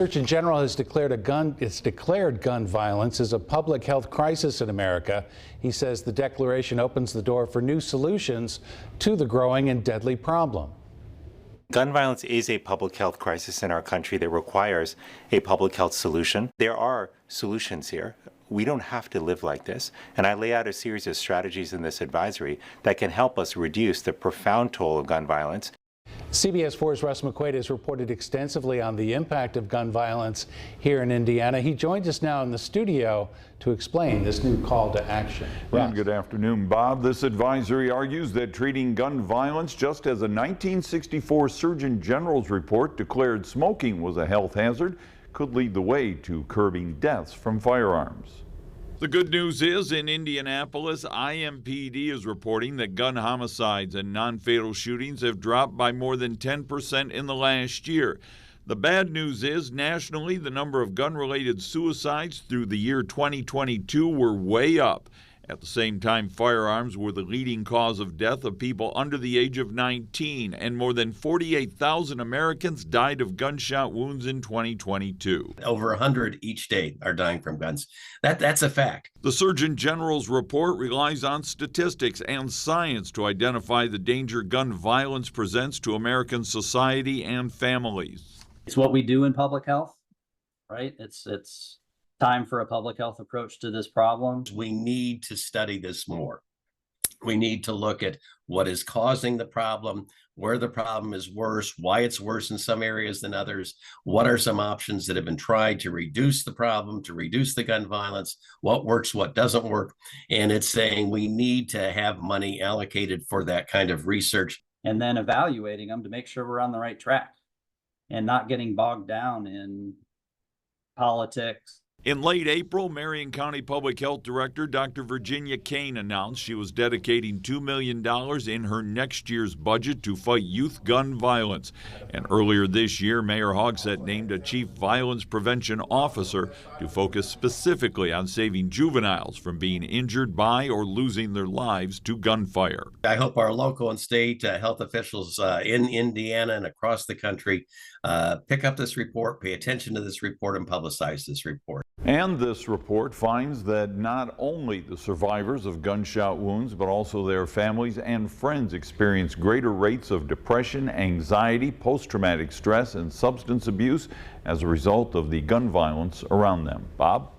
Surgeon General has declared gun violence as a public health crisis in America. He says the declaration opens the door for new solutions to the growing and deadly problem. Gun violence is a public health crisis in our country that requires a public health solution. There are solutions here. We don't have to live like this. And I lay out a series of strategies in this advisory that can help us reduce the profound toll of gun violence. CBS 4's Russ McQuaid has reported extensively on the impact of gun violence here in Indiana. He joins us now in the studio to explain this new call to action. And good afternoon, Bob. This advisory argues that treating gun violence just as a 1964 Surgeon General's report declared smoking was a health hazard could lead the way to curbing deaths from firearms. The good news is, in Indianapolis, IMPD is reporting that gun homicides and non-fatal shootings have dropped by more than 10% in the last year. The bad news is, nationally, the number of gun-related suicides through the year 2022 were way up. At the same time, firearms were the leading cause of death of people under the age of 19, and more than 48,000 Americans died of gunshot wounds in 2022. Over 100 each day are dying from guns. That's a fact. The Surgeon General's report relies on statistics and science to identify the danger gun violence presents to American society and families. It's what we do in public health, right? It's time for a public health approach to this problem. We need to study this more. We need to look at what is causing the problem, where the problem is worse, why it's worse in some areas than others, what are some options that have been tried to reduce the problem, to reduce the gun violence, what works, what doesn't work. And it's saying we need to have money allocated for that kind of research. And then evaluating them to make sure we're on the right track and not getting bogged down in politics. In late April, Marion County Public Health Director Dr. Virginia Kane announced she was dedicating $2 million in her next year's budget to fight youth gun violence. And earlier this year, Mayor Hogsett named a chief violence prevention officer to focus specifically on saving juveniles from being injured by or losing their lives to gunfire. I hope our local and state health officials in Indiana and across the country pick up this report, pay attention to this report, and publicize this report. And this report finds that not only the survivors of gunshot wounds, but also their families and friends experience greater rates of depression, anxiety, post-traumatic stress, and substance abuse as a result of the gun violence around them. Bob?